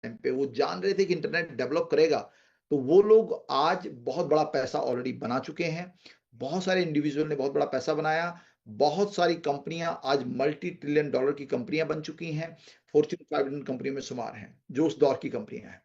Time पे वो जान रहे थे कि इंटरनेट डेवलप करेगा, तो वो लोग आज बहुत बड़ा पैसा ऑलरेडी बना चुके हैं। बहुत सारे इंडिविजुअल ने बहुत बड़ा पैसा बनाया। बहुत सारी कंपनियां आज मल्टी ट्रिलियन डॉलर की कंपनियां बन चुकी हैं। फॉर्च्यून 500 कंपनियों में शुमार हैं, जो उस दौर की कंपनियां हैं।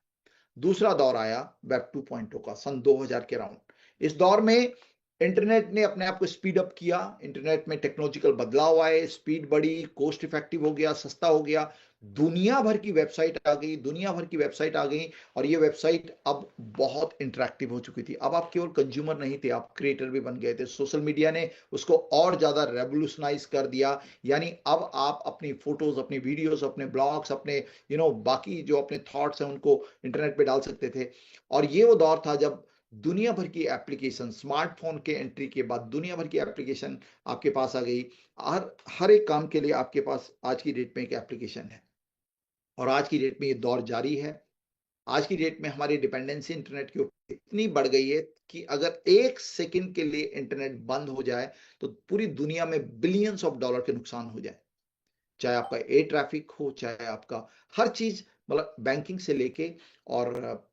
दूसरा दौर आया वेब 2.0 का सन 2000 के अराउंड। इस दौर में इंटरनेट ने अपने आप को स्पीड अप किया। इंटरनेट में टेक्नोलॉजिकल बदलाव आए, स्पीड बढ़ी, कोस्ट इफेक्टिव हो गया, सस्ता हो गया। दुनिया भर की वेबसाइट आ गई, दुनिया भर की वेबसाइट आ गई, और ये वेबसाइट अब बहुत इंटरेक्टिव हो चुकी थी। अब आप केवल कंज्यूमर नहीं थे, आप क्रिएटर भी बन गए थे। सोशल मीडिया ने उसको और ज्यादा रेवोल्यूशनाइज कर दिया। यानी अब आप अपनी फोटोज, अपनी वीडियोस, अपने ब्लॉग्स, अपने बाकी जो अपने थॉट्स हैं उनको इंटरनेट पे डाल सकते थे। और ये वो दौर था जब दुनिया भर की एप्लीकेशन, स्मार्टफोन के एंट्री के बाद दुनिया भर की एप्लीकेशन आपके पास आ गई। हर एक काम के लिए आपके पास आज की डेट में एक एप्लीकेशन है, और आज की डेट में ये दौर जारी है। आज की डेट में हमारी डिपेंडेंसी इंटरनेट के ऊपर इतनी बढ़ गई है कि अगर एक सेकंड के लिए इंटरनेट बंद हो जाए तो पूरी दुनिया में बिलियंस ऑफ डॉलर के नुकसान हो जाए। चाहे आपका एयर ट्रैफिक हो, चाहे आपका हर चीज, मतलब बैंकिंग से लेके, और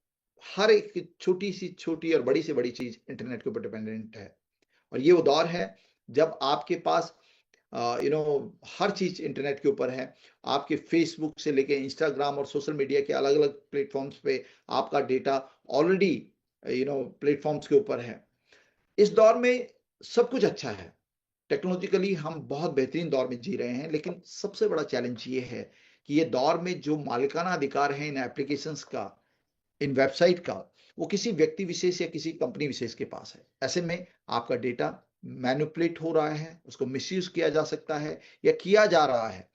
हर एक छोटी सी छोटी और बड़ी से बड़ी चीज इंटरनेट के ऊपर डिपेंडेंट है। और ये वो दौर है जब आपके पास हर चीज इंटरनेट के ऊपर है। आपके फेसबुक से लेके इंस्टाग्राम और सोशल मीडिया के अलग अलग प्लेटफॉर्म्स पे आपका डेटा ऑलरेडी प्लेटफॉर्म्स के ऊपर है। इस दौर में सब कुछ अच्छा है, टेक्नोलॉजिकली हम बहुत बेहतरीन दौर में जी रहे हैं। लेकिन सबसे बड़ा चैलेंज ये है कि ये दौर में जो मालिकाना अधिकार है इन एप्लीकेशंस का, इन वेबसाइट का, वो किसी व्यक्ति विशेष या किसी कंपनी विशेष के पास है। ऐसे में आपका डेटा मैनिपुलेट हो रहा है, उसको मिसयूज किया जा सकता है या किया जा रहा है,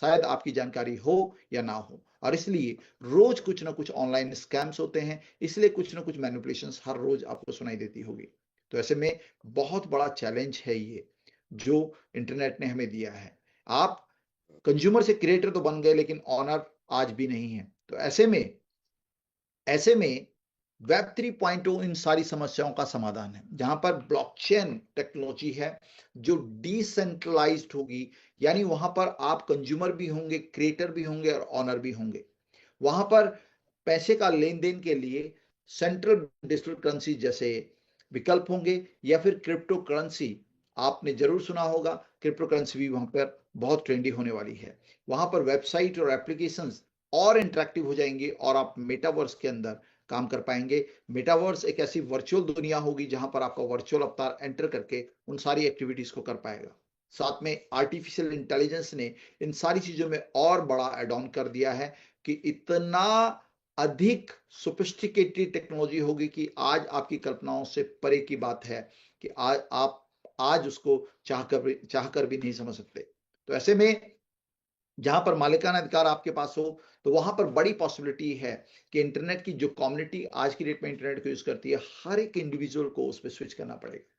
शायद आपकी जानकारी हो या ना हो। और इसलिए रोज कुछ ना कुछ ऑनलाइन स्कैम्स होते हैं, इसलिए कुछ ना कुछ मैनिपुलेशंस हर रोज आपको सुनाई देती होगी। तो ऐसे में बहुत बड़ा चैलेंज है ये जो इंटरनेट ने हमें दिया है। आप कंज्यूमर से क्रिएटर तो बन गए, लेकिन ऑनर आज भी नहीं है। तो ऐसे में वेब 3.0 इन सारी समस्याओं का समाधान है, जहां पर ब्लॉकचेन टेक्नोलॉजी है जो डिसेंट्रलाइज्ड होगी। यानी वहां पर आप कंज्यूमर भी होंगे, क्रिएटर भी होंगे और ऑनर भी होंगे। वहां पर पैसे का लेन देन के लिए सेंट्रल डिजिटल करेंसी जैसे विकल्प होंगे, या फिर क्रिप्टो करेंसी। आपने जरूर सुना होगा, क्रिप्टो करेंसी भी वहां पर बहुत ट्रेंडी होने वाली है। वहां पर वेबसाइट और एप्लीकेशंस और इंटरेक्टिव हो जाएंगे, और आप मेटावर्स के अंदर काम कर पाएंगे। मेटावर्स एक ऐसी वर्चुअल दुनिया होगी जहां पर आपका वर्चुअल अवतार एंटर करके उन सारी एक्टिविटीज को कर पाएगा। साथ में आर्टिफिशियल इंटेलिजेंस ने इन सारी चीजों में और बड़ा एड ऑन कर दिया है कि इतना अधिक सोफिस्टिकेटेड टेक्नोलॉजी होगी कि आज आपकी कल्पनाओं से परे की बात है, कि आज आप आज उसको चाहकर भी नहीं समझ सकते। तो ऐसे में जहां पर मालिकाना अधिकार आपके पास हो, तो वहां पर बड़ी पॉसिबिलिटी है कि इंटरनेट की जो कम्युनिटी आज की डेट में इंटरनेट को यूज करती है, हर एक इंडिविजुअल को उस पर स्विच करना पड़ेगा।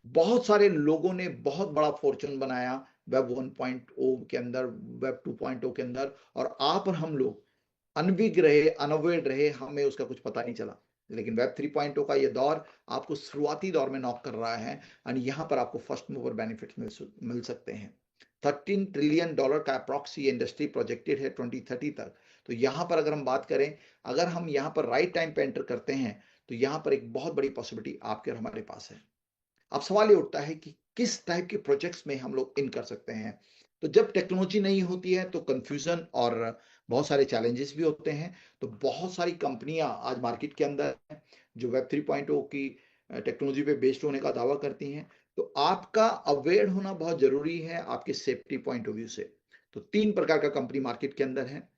बहुत सारे लोगों ने बहुत बड़ा फॉर्चून बनाया वेब 1.0 के अंदर, वेब 2.0 के अंदर, और आप और हम लोग अनविग रहे, अनअवेयर रहे, हमें उसका कुछ पता नहीं चला। लेकिन वेब 3.0 का ये दौर आपको शुरुआती दौर में नॉक कर रहा है, और यहां पर आपको फर्स्ट मूवर बेनिफिट मिल सकते हैं। $13 ट्रिलियन का अप्रॉक्सी इंडस्ट्री प्रोजेक्टेड है 2030 तक। तो यहां पर अगर हम बात करें, अगर हम यहां पर राइट टाइम पे एंटर करते हैं, तो यहां पर एक बहुत बड़ी पॉसिबिलिटी आपके और हमारे पास है। अब सवाल ये उठता है कि किस टाइप के प्रोजेक्ट्स में हम लोग इन कर सकते हैं। तो जब टेक्नोलॉजी नहीं होती है तो कंफ्यूजन और बहुत सारे चैलेंजेस भी होते हैं। तो बहुत सारी कंपनियां आज मार्केट के अंदर हैं जो वेब 3.0 की टेक्नोलॉजी पे बेस्ड होने का दावा करती हैं। तो आपका अवेयर होना बहुत जरूरी है आपके सेफ्टी पॉइंट ऑफ व्यू से। तो 3 प्रकार का कंपनी मार्केट के अंदर है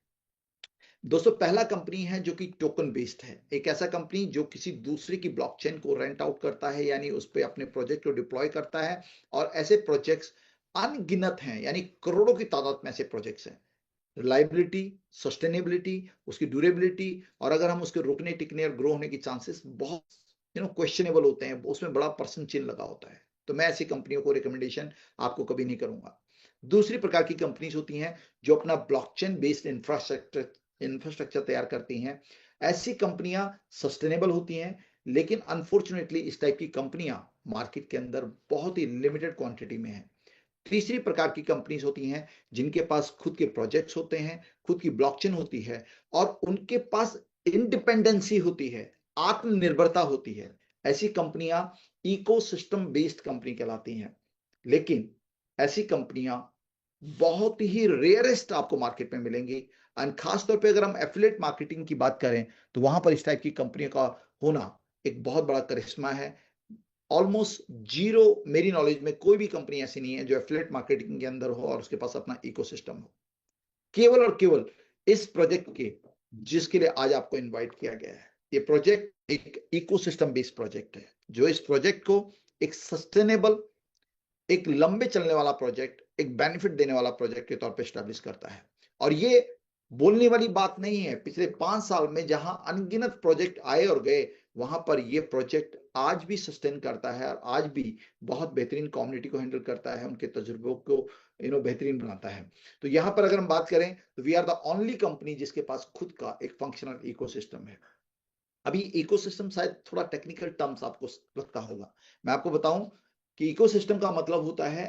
दोस्तों। पहला कंपनी है जो कि टोकन बेस्ड है, एक ऐसा कंपनी जो किसी दूसरे की ब्लॉकचेन को रेंट आउट करता है, यानी उस पर अपने प्रोजेक्ट को डिप्लॉय करता है। और ऐसे प्रोजेक्ट्स अनगिनत हैं, यानी करोड़ों की तादाद में ऐसे प्रोजेक्ट्स हैं। रिलायबिलिटी, सस्टेनेबिलिटी, उसकी ड्यूरेबिलिटी, और अगर हम उसके रुकने, टिकने और ग्रो होने की चांसेस बहुत क्वेश्चनेबल होते हैं, उसमें बड़ा पर्सन चिन्ह लगा होता है। तो मैं ऐसी कंपनियों को रिकमेंडेशन आपको कभी नहीं करूंगा। दूसरी प्रकार की कंपनीज होती हैं जो अपना ब्लॉकचेन बेस्ड इंफ्रास्ट्रक्चर तैयार करती हैं। ऐसी कंपनियां सस्टेनेबल होती हैं, लेकिन अनफॉर्चुनेटली इस टाइप की कंपनियां मार्केट के अंदर बहुत ही लिमिटेड क्वांटिटी में है। तीसरी प्रकार की कंपनीज होती हैं जिनके पास खुद के प्रोजेक्ट्स होते हैं, खुद की ब्लॉकचेन होती है और उनके पास इंडिपेंडेंसी होती है, आत्मनिर्भरता होती है। ऐसी कंपनियां इकोसिस्टम बेस्ड कंपनी कहलाती हैं। लेकिन ऐसी कंपनियां बहुत ही रेयरेस्ट आपको मार्केट में मिलेंगी। एंड खासतौर पे अगर हम एफिलिएट मार्केटिंग की बात करें तो वहां पर इस टाइप की कंपनियों का होना एक बहुत बड़ा करिश्मा है। ऑलमोस्ट जीरो, मेरी नॉलेज में कोई भी कंपनी ऐसी नहीं है जो एफिलिएट मार्केटिंग के अंदर हो और उसके पास अपना इकोसिस्टम हो। केवल और केवल इस प्रोजेक्ट के जिसके लिए आज आपको इनवाइट किया गया है, ये प्रोजेक्ट एक इकोसिस्टम बेस्ड प्रोजेक्ट है जो इस प्रोजेक्ट को एक सस्टेनेबल, एक लंबे चलने वाला प्रोजेक्ट, एक बेनिफिट देने वाला प्रोजेक्ट के तौर पे एस्टैब्लिश करता है। और ये बोलने वाली बात नहीं है। पिछले 5 साल में जहां अनगिनत प्रोजेक्ट आए और गए, वहां पर ये प्रोजेक्ट आज भी सस्टेन करता है और आज भी बहुत बेहतरीन कम्युनिटी को हैंडल करता है, उनके तजुर्बों को बेहतरीन बनाता है। तो यहां पर अगर हम बात करें तो we are the only company जिसके पास खुद का एक फंक्शनल इकोसिस्टम है। अभी इकोसिस्टम शायद थोड़ा टेक्निकल टर्म्स आपको लगता होगा। मैं आपको बताऊं कि इकोसिस्टम का मतलब होता है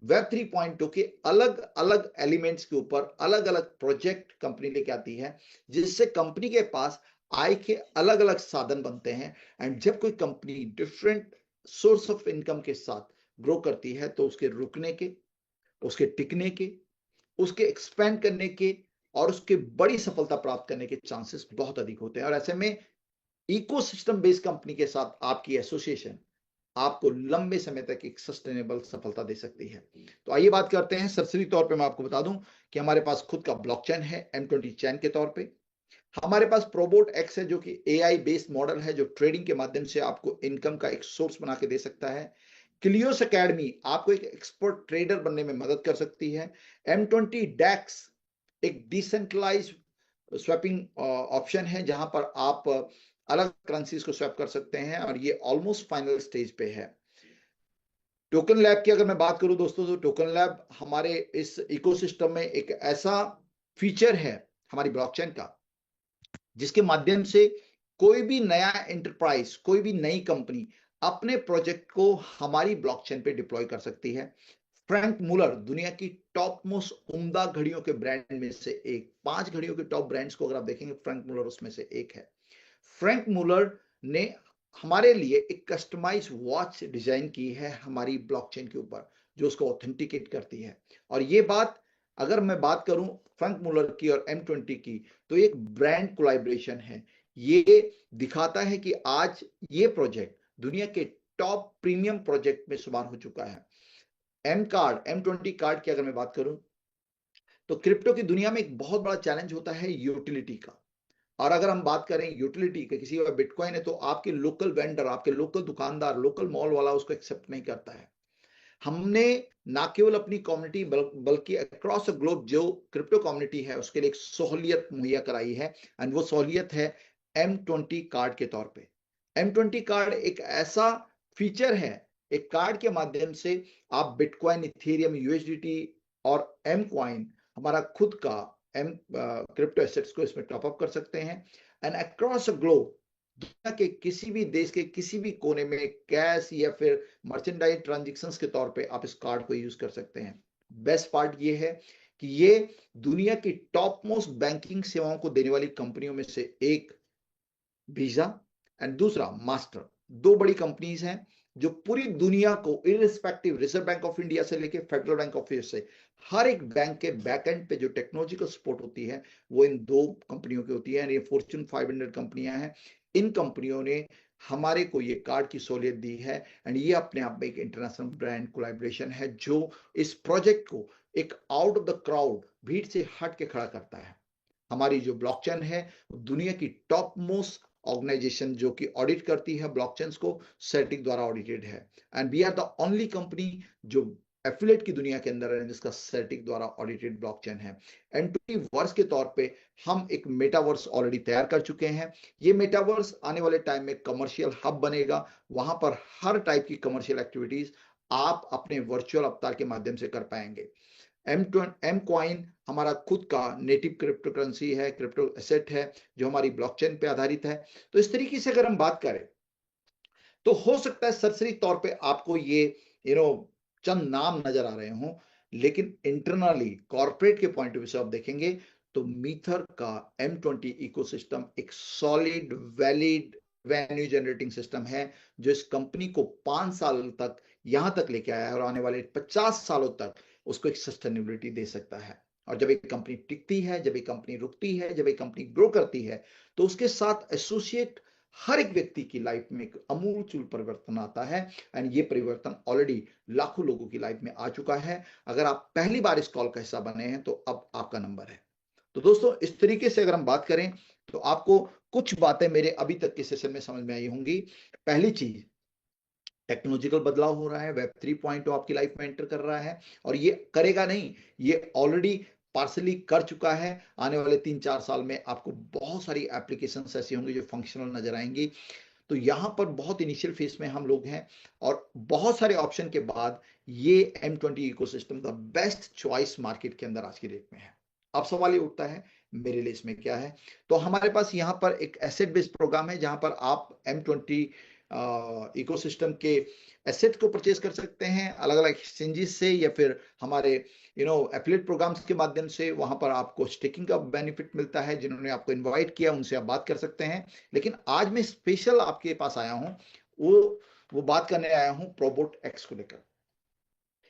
वेब 3.2 के अलग अलग एलिमेंट्स के ऊपर अलग अलग प्रोजेक्ट कंपनी लेके आती है, जिससे कंपनी के पास आय के अलग अलग साधन बनते हैं। एंड जब कोई company different source of income के साथ ग्रो करती है तो उसके रुकने के, उसके टिकने के, उसके एक्सपेंड करने के और उसके बड़ी सफलता प्राप्त करने के चांसेस बहुत अधिक होते हैं। और ऐसे में इकोसिस्टम बेस्ड कंपनी के साथ आपकी एसोसिएशन आपको लंबे समय तक एक सस्टेनेबल सफलता दे सकती है। तो आइए बात करते हैं। सरसरी तौर पे मैं आपको बता दूं कि हमारे पास खुद का ब्लॉकचेन है M20 चैन के तौर पे। हमारे पास प्रोबोट एक्स है जो कि AI बेस्ड मॉडल है जो ट्रेडिंग के माध्यम से आपको इनकम का एक सोर्स बना के दे सकता है। क्लियोस एकेडमी आपको एक एक्सपर्ट ट्रेडर बनने में मदद कर सकती है। M20 डेक्स एक डिसेंट्रलाइज स्वैपिंग ऑप्शन है जहां पर आप अलग करेंसीज को स्वैप कर सकते हैं और ये ऑलमोस्ट फाइनल स्टेज पे है। टोकन लैब की अगर मैं बात करूं दोस्तों, तो टोकन लैब हमारे इस इकोसिस्टम में एक ऐसा फीचर है हमारी ब्लॉकचेन का जिसके माध्यम से कोई भी नया एंटरप्राइज, कोई भी नई कंपनी अपने प्रोजेक्ट को हमारी ब्लॉकचेन पे डिप्लॉय कर सकती है। फ्रैंक मुलर दुनिया की टॉप मोस्ट उम्दा घड़ियों के ब्रांड में से एक, 5 घड़ियों के टॉप ब्रांड्स को अगर आप देखेंगे फ्रैंक मुलर उसमें से एक है। फ्रैंक मुलर ने हमारे लिए एक कस्टमाइज वॉच डिजाइन की है हमारी ब्लॉकचेन के ऊपर जो उसको ऑथेंटिकेट करती है। और ये बात अगर मैं बात करूं फ्रैंक मुलर की और M20 की, तो एक ब्रांड कोलैबोरेशन है। ये दिखाता है कि आज ये प्रोजेक्ट दुनिया के टॉप प्रीमियम प्रोजेक्ट में शुमार हो चुका है। M20 कार्ड की अगर मैं बात करूं तो क्रिप्टो की दुनिया में एक बहुत बड़ा चैलेंज होता है यूटिलिटी का। और अगर हम बात करें यूटिलिटी के, किसी का बिटकॉइन है तो आपके लोकल वेंडर, आपके लोकल दुकानदार, लोकल मॉल वाला उसको एक्सेप्ट नहीं करता है। हमने ना केवल अपनी कम्युनिटी बल्कि अक्रॉस द ग्लोब जो क्रिप्टो कम्युनिटी है उसके लिए एक सहूलियत मुहैया कराई है। एंड वो सहूलियत है M20 कार्ड के तौर पे। M20 कार्ड एक ऐसा फीचर है, एक कार्ड के माध्यम से आप बिटकॉइन, इथेरियम, USDT और M कॉइन, हमारा खुद का M क्रिप्टो एसेट्स को इसमें टॉप अप कर सकते हैं। एंड अक्रॉस द ग्लोब दुनिया के किसी भी देश के किसी भी कोने में कैश या फिर मर्चेंडाइज ट्रांजैक्शंस के तौर पे आप इस कार्ड को यूज कर सकते हैं। बेस्ट पार्ट ये है कि ये दुनिया की टॉप मोस्ट बैंकिंग सेवाओं को देने वाली कंपनियों में से एक वीजा एंड दूसरा मास्टर, दो बड़ी कंपनीज हैं जो पूरी दुनिया को irrespective reserve bank of India से लेकर फेडरल बैंक ऑफ इंडिया से हर एक बैंक के बैकएंड पे जो टेक्नोलॉजिकल सपोर्ट होती है वो इन दो कंपनियों की होती है। ये फॉर्च्यून 500 कंपनियां हैं। इन कंपनियों ने हमारे को ये कार्ड की सहूलियत दी है। एंड ये अपने आप में एक इंटरनेशनल ब्रांड कोलैबोरेशन है जो इस प्रोजेक्ट को एक आउट ऑफ द क्राउड, भीड़ से हट के खड़ा करता है। हमारी जो ब्लॉकचेन है दुनिया की टॉप मोस्ट ऑर्गेनाइजेशन जो कि ऑडिट करती है ब्लॉकचेन्स को, सेटिक द्वारा ऑडिटेड है। And we are the only company जो एफिलिएट की दुनिया के अंदर है जिसका सेटिक द्वारा ऑडिटेड ब्लॉकचेन है। M20 वर्स के तौर पे हम एक मेटावर्स ऑलरेडी तैयार कर चुके हैं। ये मेटावर्स आने वाले टाइम में कमर्शियल हब बनेगा। वहां पर हर टाइप की कमर्शियल एक्टिविटीज आप अपने वर्चुअल अवतार के माध्यम से कर पाएंगे। M कॉइन हमारा खुद का नेटिव क्रिप्टो करेंसी है, क्रिप्टो एसेट है जो हमारी ब्लॉकचेन पे आधारित है। तो इस तरीके से अगर हम बात करें तो हो सकता है सरसरी तौर पे आपको ये चंद नाम नजर आ रहे हों, लेकिन इंटरनली कॉर्पोरेट के पॉइंट ऑफ व्यू से आप देखेंगे तो मीथर का M20 इकोसिस्टम एक solid valid revenue generating system है, जो इस कंपनी को 5 साल तक यहां तक लेके आया है और आने वाले 50 सालों तक उसको एक सस्टेनेबिलिटी दे सकता है। और जब एक कंपनी टिकती है, जब एक कंपनी रुकती है, जब एक कंपनी ग्रो करती है, तो उसके साथ एसोसिएट हर एक व्यक्ति की लाइफ में एक अमूलचूल परिवर्तन आता है। एंड ये परिवर्तन ऑलरेडी लाखों लोगों की लाइफ में आ चुका है। अगर आप पहली बार इस कॉल का हिस्सा बने हैं तो अब आपका नंबर है। तो दोस्तों, इस तरीके से अगर हम बात करें तो आपको कुछ बातें मेरे अभी तक के सेशन में समझ में आई होंगी। पहली चीज, टेक्नोलॉजिकल बदलाव हो रहा है, वेब 3.0 आपकी लाइफ में एंटर कर रहा है, और ये करेगा नहीं, ये ऑलरेडी पार्सली कर चुका है। आने वाले 3-4 साल में आपको बहुत सारी एप्लीकेशंस ऐसी होंगी जो फंक्शनल नजर आएंगी। तो यहां पर बहुत इनिशियल फेज में हम लोग हैं, और बहुत सारे ऑप्शन के बाद ये M20 ecosystem the best choice market के अंदर आज की डेट में है। अब सवाल ये उठता है, मेरे लिए इसमें क्या है? तो हमारे पास यहाँ पर एक एसेट बेस्ड प्रोग्राम है, जहां पर आप M20 इकोसिस्टम के एसेट को परचेज कर सकते हैं अलग अलग एक्सचेंजेस से, या फिर हमारे एफिलिएट प्रोग्राम्स के माध्यम से। वहां पर आपको स्टेकिंग का बेनिफिट मिलता है। जिन्होंने आपको इनवाइट किया उनसे आप बात कर सकते हैं। लेकिन आज मैं स्पेशल आपके पास आया हूं, वो बात करने आया हूं प्रोबोट एक्स को लेकर।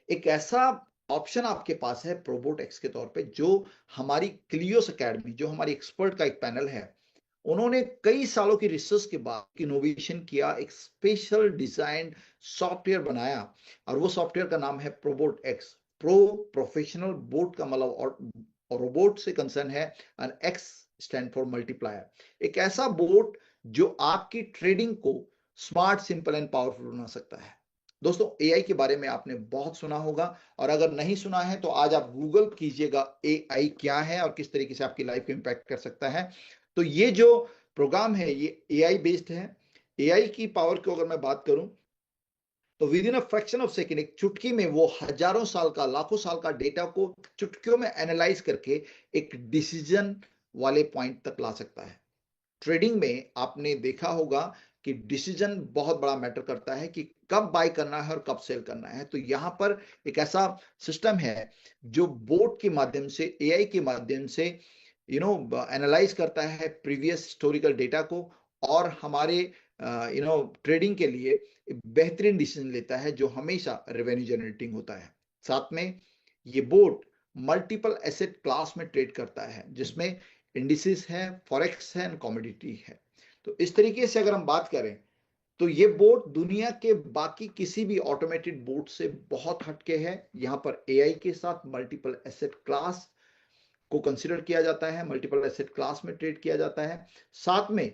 एक ऐसा ऑप्शन आपके पास है प्रोबोट एक्स के तौर पे, जो हमारी क्लियोस एकेडमी, जो हमारी एक्सपर्ट का एक पैनल है, उन्होंने कई सालों की रिसर्च के बाद इनोवेशन किया, एक स्पेशल डिजाइन सॉफ्टवेयर बनाया, और वो सॉफ्टवेयर का नाम है प्रोबोट एक्स। प्रो प्रोफेशनल, बोट का मतलब और रोबोट से कंसर्न है, and x stand for multiplier. एक ऐसा बोट जो आपकी ट्रेडिंग को स्मार्ट, सिंपल एंड पावरफुल बना सकता है। दोस्तों, एआई के बारे में आपने बहुत सुना होगा, और अगर नहीं सुना है तो आज आप गूगल कीजिएगा एआई क्या है और किस तरीके से आपकी लाइफ को इंपैक्ट कर सकता है। तो ये जो प्रोग्राम है ये एआई बेस्ड है। एआई की पावर को अगर मैं बात करूं तो with in a fraction of second, एक चुटकी में वो हजारों साल का, लाखों साल का डेटा को चुटकियों में एनालाइज करके एक डिसीजन वाले पॉइंट तक ला सकता है। ट्रेडिंग में आपने देखा होगा कि डिसीजन बहुत बड़ा मैटर करता है कि कब बाय करना है और कब सेल करना है। तो यहां पर एक ऐसा सिस्टम है जो बोट के माध्यम से, एआई के माध्यम से एनालाइज करता है प्रीवियस हिस्टोरिकल डेटा को, और हमारे ट्रेडिंग के लिए बेहतरीन डिसीजन लेता है, जो हमेशा रेवेन्यू जनरेटिंग होता है। साथ में ये बोट मल्टीपल एसेट क्लास में ट्रेड करता है, जिसमें इंडिसेस है, फॉरेक्स है, कमोडिटी है। तो इस तरीके से अगर हम बात करें तो ये बोट दुनिया के बाकी किसी भी ऑटोमेटेड बोट से बहुत हटके है। यहां पर एआई के साथ मल्टीपल एसेट क्लास को कंसीडर किया जाता है, मल्टीपल एसेट क्लास में ट्रेड किया जाता है। साथ में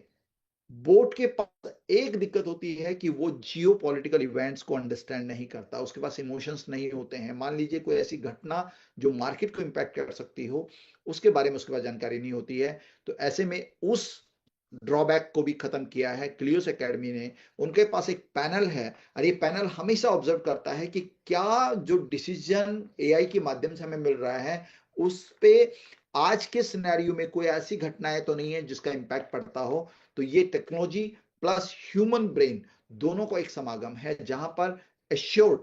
बोट के पास एक दिक्कत होती है कि वो जियो पॉलिटिकल इवेंट्स को अंडरस्टैंड नहीं करता, उसके पास इमोशंस नहीं होते हैं। मान लीजिए कोई ऐसी घटना जो मार्केट को इंपैक्ट कर सकती हो, उसके बारे में उसके पास जानकारी नहीं होती है। तो ऐसे में उस ड्रॉबैक को भी खत्म किया है क्लियोस एकेडमी ने। उनके पास एक पैनल है, और ये पैनल हमेशा ऑब्जर्व करता है कि क्या जो डिसीजन एआई के माध्यम से हमें मिल रहा है उस पे आज के सिनेरियो में कोई ऐसी घटनाएं तो नहीं है जिसका इंपैक्ट पड़ता हो। तो ये टेक्नोलॉजी प्लस ह्यूमन ब्रेन दोनों को एक समागम है, जहां पर एश्योर्ड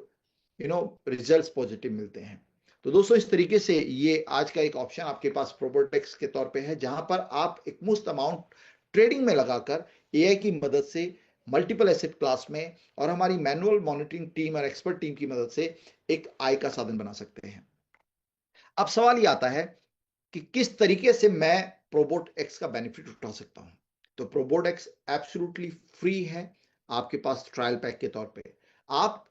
रिजल्ट्स पॉजिटिव मिलते हैं। तो दोस्तों, इस तरीके से ये आज का एक ऑप्शन आपके पास प्रोबोटेक्स के तौर पे है, जहां पर आप एक मुफ्त अमाउंट ट्रेडिंग में लगाकर एआई की मदद से मल्टीपल एसेट क्लास में और हमारी मैनुअल मॉनिटरिंग टीम और एक्सपर्ट टीम की मदद से एक आय का साधन बना सकते हैं। अब सवाल ये आता है कि किस तरीके से मैं प्रोबोट एक्स का बेनिफिट उठा सकता हूं। तो प्रोबोट एक्स एब्सोल्युटली फ्री है आपके पास ट्रायल पैक के तौर पे। आप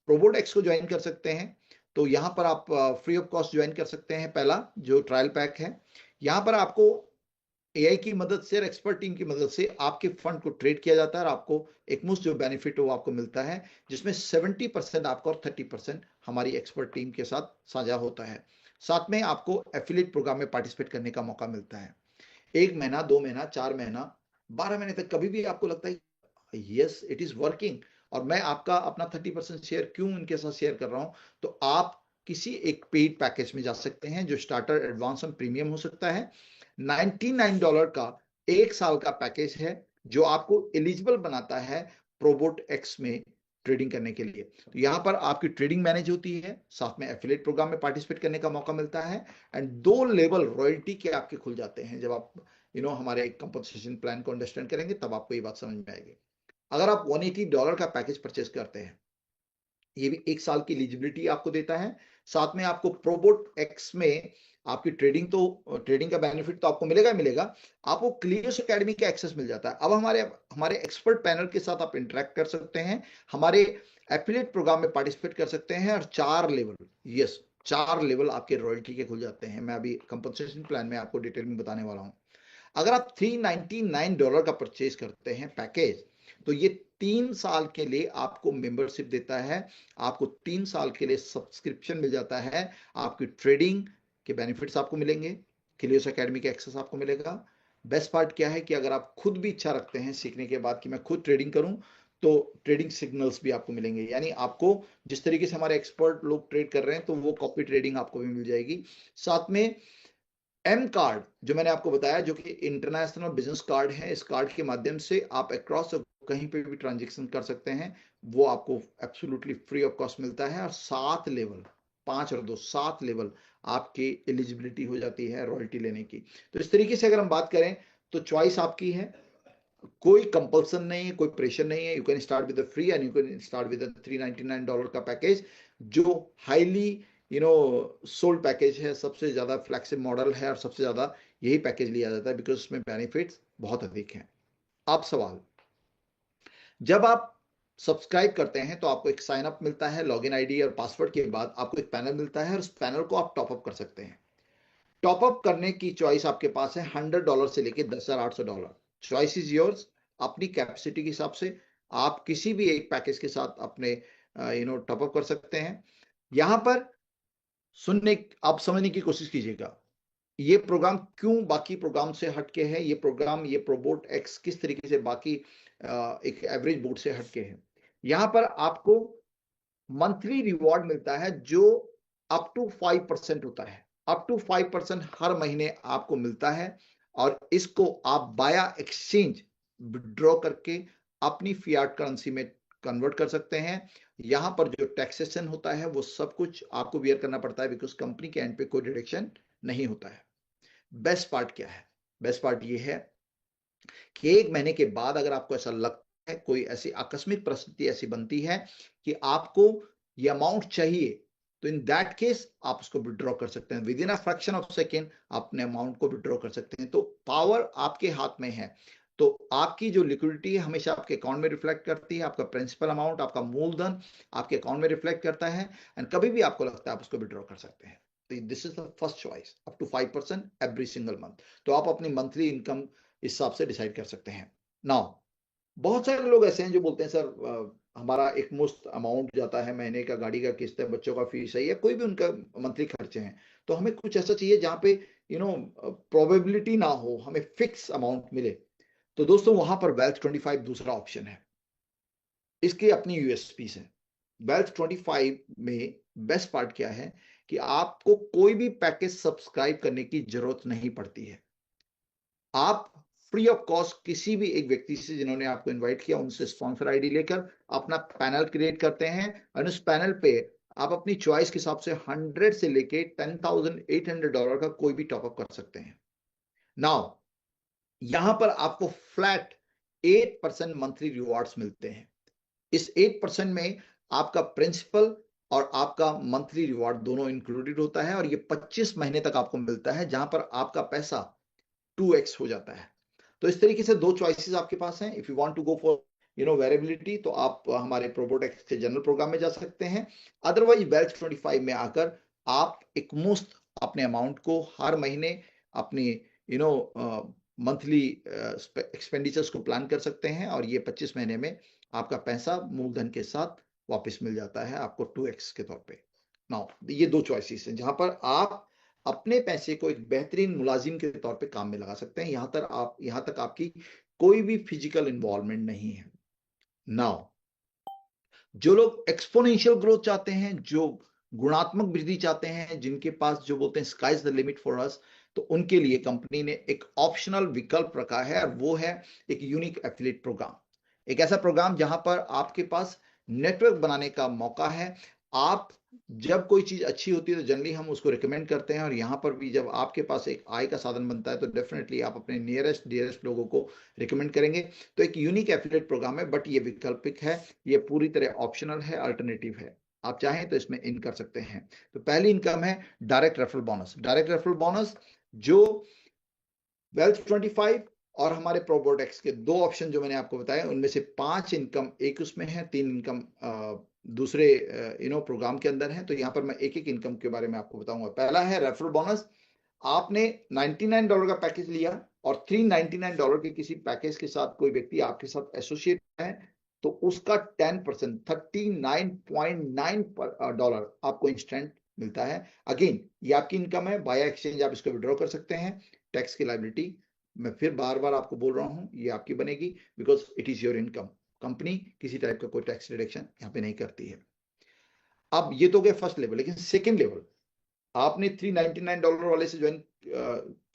प्रोबोट एक्स को ज्वाइन कर सकते हैं। तो यहां पर आप फ्री ऑफ कॉस्ट ज्वाइन कर सकते हैं। पहला जो ट्रायल पैक है, यहां पर आपको एआई की मदद से और एक्सपर्ट टीम की मदद से आपके फंड को ट्रेड किया जाता है, और आपको एक मुफ्त जो बेनिफिट वो आपको मिलता है, जिसमें 70% आपका और 30% हमारी एक्सपर्ट टीम के साथ साझा होता है। साथ में आपको एफिलिएट प्रोग्राम में पार्टिसिपेट करने का मौका मिलता है। 1 महीना, 2 महीना, 4 महीना, 12 महीने तक कभी भी आपको लगता है यस इट इज वर्किंग, और मैं आपका अपना 30% शेयर क्यों इनके साथ शेयर कर रहा हूं, तो आप किसी एक पेड पैकेज में जा सकते हैं, जो स्टार्टर, एडवांस और प्रीमियम हो सकता है। $99 का 1 साल का पैकेज है, जो आपको एलिजिबल बनाता है प्रोबोट एक्स में ट्रेडिंग करने के लिए। तो यहाँ पर आपकी ट्रेडिंग मैनेज होती है, साथ में एफिलिएट प्रोग्राम में पार्टिसिपेट करने का मौका मिलता है, एंड 2 लेवल रॉयल्टी के आपके खुल जाते हैं। जब आप हमारे कंपनसेशन प्लान को अंडरस्टैंड करेंगे तब आपको ये बात समझ में आएगी। अगर आप $180 का पैकेज परचेज करते हैं, ये भी 1 साल की एलिजिबिलिटी आपको देता है। साथ में आपको प्रोबोट एक्स में आपकी ट्रेडिंग का बेनिफिट तो आपको मिलेगा ही मिलेगा, आपको क्लियर्स एकेडमी का एक्सेस मिल जाता है। अब हमारे एक्सपर्ट पैनल के साथ आप इंटरेक्ट कर सकते हैं, हमारे एफिलिएट प्रोग्राम में पार्टिसिपेट कर सकते हैं, और 4 लेवल आपके रॉयल्टी के खुल जाते हैं। मैं अभी कंपनसेशन प्लान में आपको डिटेल में बताने वाला हूं। अगर आप $399 का परचेज करते हैं पैकेज, तो ये 3 साल के लिए आपको मेंबरशिप देता है, आपको 3 साल के लिए सब्सक्रिप्शन मिल जाता है, आपकी ट्रेडिंग के बेनिफिट्स आपको मिलेंगे, क्लियर्स एकेडमी के एक्सेस आपको मिलेगा। बेस्ट पार्ट क्या है कि अगर आप खुद भी इच्छा रखते हैं सीखने के बाद कि मैं खुद ट्रेडिंग करूं, तो ट्रेडिंग सिग्नल्स भी आपको मिलेंगे, यानी आपको जिस तरीके से हमारे एक्सपर्ट लोग ट्रेड कर रहे हैं, तो वो कॉपी ट्रेडिंग आपको भी मिल जाएगी। साथ में एम कार्ड जो मैंने आपको बताया, जो कि इंटरनेशनल बिजनेस कार्ड है, इस कार्ड के माध्यम से आप अक्रॉस कहीं पे भी ट्रांजेक्शन कर सकते हैं, वो आपको एब्सोल्युटली फ्री ऑफ कॉस्ट मिलता है। और 7 लेवल, 5 और 2 7 लेवल आपकी एलिजिबिलिटी हो जाती है रॉयल्टी लेने की। तो इस तरीके से अगर हम बात करें तो चॉइस आपकी है, कोई कंपल्सन नहीं है, कोई प्रेशर नहीं है। You can start with free and you can start with $399 का पैकेज, जो हाईली सोल्ड पैकेज है, सबसे ज्यादा फ्लैगशिप मॉडल है, और सबसे ज्यादा यही पैकेज लिया जाता है बिकॉज उसमें बेनिफिट्स बहुत अधिक हैं। अब सवाल, जब आप सब्सक्राइब करते हैं तो आपको एक साइन अप मिलता है, लॉगिन आईडी और पासवर्ड के बाद आपको एक पैनल मिलता है, और उस पैनल को आप टॉप अप कर सकते हैं। टॉप अप करने की चॉइस आपके पास है $100 से लेके $10,800। चॉइस इज योर्स, अपनी कैपेसिटी के हिसाब से आप किसी भी एक पैकेज के साथ अपने टॉप अप कर सकते हैं। यहां पर आप समझने की कोशिश कीजिएगा, ये प्रोग्राम क्यों बाकी प्रोग्राम से हटके है, ये प्रोबोट एक्स किस तरीके से बाकी एक एवरेज बोर्ड से हटके है। यहां पर आपको मंथली रिवॉर्ड मिलता है जो अप टू 5% होता है, अप टू 5% हर महीने आपको मिलता है, और इसको आप बाया एक्सचेंज विड्रॉ करके अपनी फियाट करेंसी में कन्वर्ट कर सकते हैं। यहां पर जो टैक्सेशन होता है वो सब कुछ आपको बियर करना पड़ता है, बिकॉज कंपनी के एंड पे कोई डिडक्शन नहीं होता है। बेस्ट पार्ट क्या है? बेस्ट पार्ट ये है कि 1 महीने के बाद अगर आपको ऐसा लगता है, कोई ऐसी आकस्मिक परिस्थिति ऐसी बनती है कि आपको ये अमाउंट चाहिए, तो इन दैट केस आप उसको विड्रॉ कर सकते हैं with in a fraction of second, अपने अमाउंट को विड्रॉ कर सकते हैं। तो पावर आपके हाथ में है। तो आपकी जो लिक्विडिटी है हमेशा आपके अकाउंट में रिफ्लेक्ट करती है, आपका प्रिंसिपल अमाउंट, आपका मूलधन आपके अकाउंट में रिफ्लेक्ट करता है, एंड कभी भी आपको लगता है आप उसको विड्रॉ कर सकते हैं। तो this is the first choice, up to 5% every single month. तो आप अपनी मंथली इनकम इस हिसाब से डिसाइड कर सकते हैं। नाउ बहुत सारे लोग ऐसे हैं जो बोलते हैं सर हमारा एक मुश्त अमाउंट जाता है, महीने का गाड़ी का किस्त है, बच्चों का फीस है, या कोई भी उनका मंथली खर्चे हैं, तो हमें कुछ ऐसा चाहिए जहां पे प्रोबेबिलिटी ना हो, हमें फिक्स अमाउंट मिले। तो दोस्तों वहां पर Wealth25 दूसरा ऑप्शन है। इसकी अपनी यूएसपीस है। Wealth25 में बेस्ट पार्ट क्या है कि आपको कोई भी पैकेज सब्सक्राइब करने की जरूरत नहीं पड़ती है। आप फ्री ऑफ कॉस्ट किसी भी एक व्यक्ति से जिन्होंने आपको इनवाइट किया उनसे स्पॉन्सर आईडी लेकर अपना पैनल क्रिएट करते हैं, और उस पैनल पे आप अपनी चॉइस के हिसाब से 100 से लेके $10,800 का कोई भी टॉपअप कर सकते हैं। नाउ यहां पर आपको फ्लैट 8% मंथली रिवॉर्ड्स मिलते हैं। इस 8% में आपका प्रिंसिपल और आपका मंथली रिवॉर्ड दोनों इंक्लूडेड होता है, और ये 25 महीने तक आपको मिलता है, जहां पर आपका पैसा 2x हो जाता है। तो इस तरीके से 2 चॉइसेस आपके पास हैं। If you want to go for variability, तो आप हमारे प्रोबोटेक्स के जनरल प्रोग्राम में जा सकते हैं। अदरवाइज Wealth25 में आकर आप एक मुश्त अपने अमाउंट को हर महीने अपनी मंथली एक्सपेंडिचर्स को प्लान कर सकते हैं, और ये 25 महीने में आपका पैसा मूलधन के साथ वापस मिल जाता है आपको 2x के तौर पे। नाउ ये 2 चॉइसेस हैं जहां पर आप अपने पैसे को एक बेहतरीन मुलाजिम के तौर पे काम में लगा सकते हैं। यहां तक आपकी कोई भी फिजिकल इन्वॉल्वमेंट नहीं है। नाउ जो लोग एक्सपोनेंशियल ग्रोथ चाहते हैं, जो गुणात्मक वृद्धि चाहते हैं, जिनके पास जो बोलते हैं sky's the limit for us, तो उनके लिए कंपनी ने एक ऑप्शनल विकल्प रखा है, और वो है एक यूनिक एफिलिएट प्रोग्राम। एक ऐसा प्रोग्राम जहां पर आपके पास नेटवर्क बनाने का मौका है। आप जब कोई चीज अच्छी होती है तो जनरली हम उसको रिकमेंड करते हैं, और यहाँ पर भी जब आपके पास एक आय का साधन बनता है तो डेफिनेटली आप अपने नियरेस्ट डियरेस्ट लोगों को रिकमेंड करेंगे। तो एक यूनिक एफिलिएट प्रोग्राम है, बट ये वैकल्पिक है, ये पूरी तरह ऑप्शनल है, अल्टरनेटिव है। आप चाहें तो इसमें इन कर सकते हैं। तो पहली इनकम है direct referral bonus. Direct referral bonus जो Wealth25 और हमारे प्रोबोटेक्स के दो ऑप्शन जो मैंने आपको बताया, उनमें से 5 इनकम एक उसमें है, 3 इनकम दूसरे प्रोग्राम के अंदर है। तो यहाँ पर मैं एक एक इनकम के बारे में आपको बताऊंगा। पहला है रेफरल बोनस। आपने $99 का पैकेज लिया और $399 के किसी पैकेज के साथ कोई व्यक्ति आपके साथ एसोसिएट है, तो उसका 10% $39.9 आपको इंस्टेंट मिलता है। अगेन ये आपकी इनकम है, बाय एक्सचेंज आप इसको विड्रॉ कर सकते हैं। टैक्स की लायबिलिटी मैं फिर बार बार आपको बोल रहा हूं, ये आपकी बनेगी, because it is your income. Company किसी टाइप का कोई टैक्स डिडक्शन यहाँ पे नहीं करती है। अब ये तो गया फर्स्ट लेवल, लेकिन सेकेंड लेवल आपने $399 वाले से ज्वाइन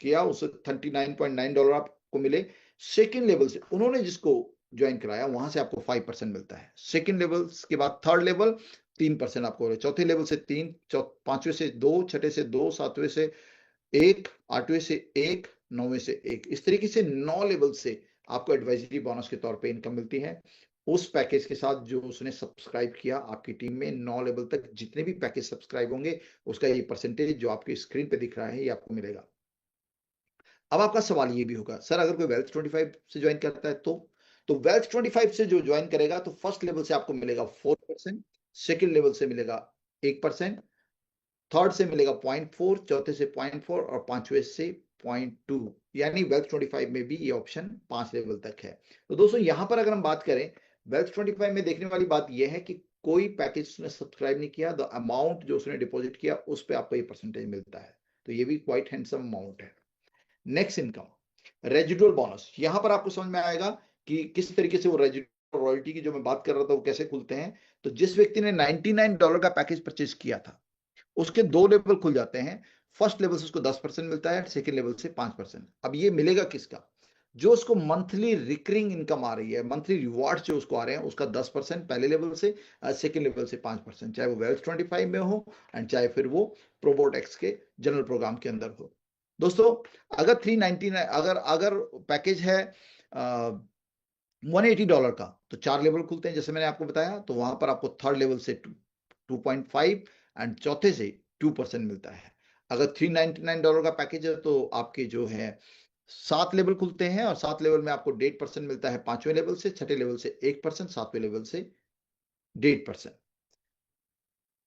किया, उससे $39.9 आपको मिले। सेकेंड लेवल से उन्होंने जिसको ज्वाइन कराया वहां से आपको 5% मिलता है। सेकेंड लेवल के बाद थर्ड लेवल 3% आपको, चौथे लेवल से 3, पांचवें से 2, छठे से 2, सातवें से 1, आठवें से 1, नौवें से 1, इस तरीके से 9 लेवल से आपको एडवाइजरी बोनस के तौर पे इनकम मिलती है। उस पैकेज के साथ जो उसने सब्सक्राइब किया आपकी टीम में, 9 लेवल तक जितने भी पैकेज सब्सक्राइब होंगे उसका ये परसेंटेज जो आपकी स्क्रीन पे दिख रहा है ये आपको मिलेगा। अब आपका सवाल ये भी होगा, सर अगर कोई Wealth25 से ज्वाइन करता है तो Wealth25 से जो ज्वाइन करेगा तो फर्स्ट लेवल से आपको मिलेगा 4%, सेकेंड लेवल से मिलेगा 1%, थर्ड से मिलेगा 0.4, चौथे से 0.4 और पांचवें से 0.2। यानी Wealth25 में भी ये ऑप्शन 5 लेवल तक है। तो दोस्तों यहां पर अगर हम बात करें Wealth25 में देखने वाली बात यह है कि कोई पैकेज उसने सब्सक्राइब नहीं किया, द अमाउंट जो उसने डिपॉजिट किया उस पर आपको ये परसेंटेज मिलता है। तो ये भी क्वाइट हैंडसम अमाउंट है। Next income residual bonus. यहां पर आपको समझ में आएगा कि किस तरीके से वो रेजिडुअल रॉयल्टी की जो मैं बात कर रहा था वो कैसे खुलते हैं। तो जिस व्यक्ति ने $99 का पैकेज परचेज किया था उसके 2 लेवल खुल जाते हैं। फर्स्ट लेवल से उसको 10% मिलता है, सेकेंड लेवल से 5%। अब ये मिलेगा किसका, जो उसको मंथली रिकरिंग इनकम आ रही है, मंथली रिवार्ड जो उसको आ रहे हैं उसका 10% पहले लेवल से, सेकेंड लेवल से 5%, चाहे वो Wealth25 में हो एंड चाहे फिर वो प्रोबोटेक्स के जनरल प्रोग्राम के अंदर हो। दोस्तों अगर 399 अगर पैकेज है $180 का तो 4 लेवल खुलते हैं जैसे मैंने आपको बताया। तो वहां पर आपको थर्ड लेवल से 2.5 एंड चौथे से 2% मिलता है। अगर $399 का पैकेज है तो आपके जो है 7 लेवल खुलते हैं, और 7 लेवल में आपको 1.5% मिलता है पांचवें लेवल से, छठे लेवल से 1%, सातवें लेवल से 1.5%।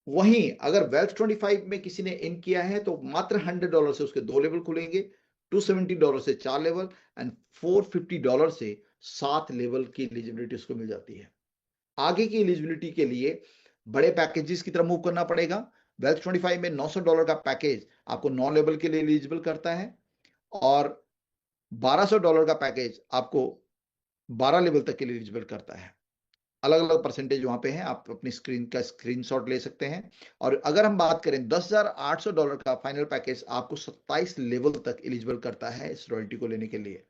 वहीं अगर Wealth25 में किसी ने इन किया है तो मात्र $100 से उसके 2 लेवल खुलेंगे, $270 से 4 लेवल एंड $450 से 7 लेवल की एलिजिबिलिटी उसको मिल जाती है। आगे की एलिजिबिलिटी के लिए बड़े पैकेजेस की तरफ मूव करना पड़ेगा। Wealth25 में $900 का पैकेज आपको 9 लेवल के लिए एलिजिबल करता है, और $1200 का पैकेज आपको 12 लेवल तक के लिए एलिजिबल करता है। अलग अलग परसेंटेज वहां पे हैं, आप अपनी स्क्रीन का स्क्रीनशॉट ले सकते हैं। और अगर हम बात करें $10,800 का फाइनल पैकेज आपको 27 लेवल तक एलिजिबल करता है इस रॉयल्टी को लेने के लिए।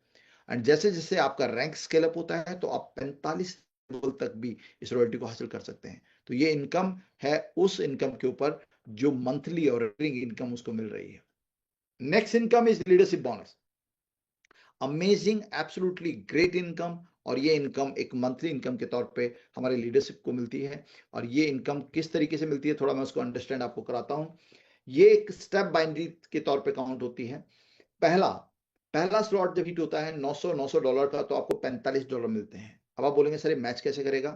एंड जैसे जैसे आपका रैंक स्केल अप होता है तो आप 45 लेवल तक भी इस रॉयल्टी को हासिल कर सकते हैं। तो ये इनकम है उस इनकम के ऊपर जो मंथली और रिकरिंग इनकम उसको मिल रही है। Next income is leadership bonus. Amazing, absolutely great income. और ये इनकम एक मंथली इनकम के तौर पे हमारे लीडरशिप को मिलती है। और ये इनकम किस तरीके से मिलती है थोड़ा मैं उसको अंडरस्टैंड आपको कराता हूं। ये एक स्टेप बाइनरी के तौर पे काउंट होती है। पहला पहला स्लॉट जब हिट होता है $900 का तो आपको $45 मिलते हैं। अब आप बोलेंगे सर ये मैच कैसे करेगा।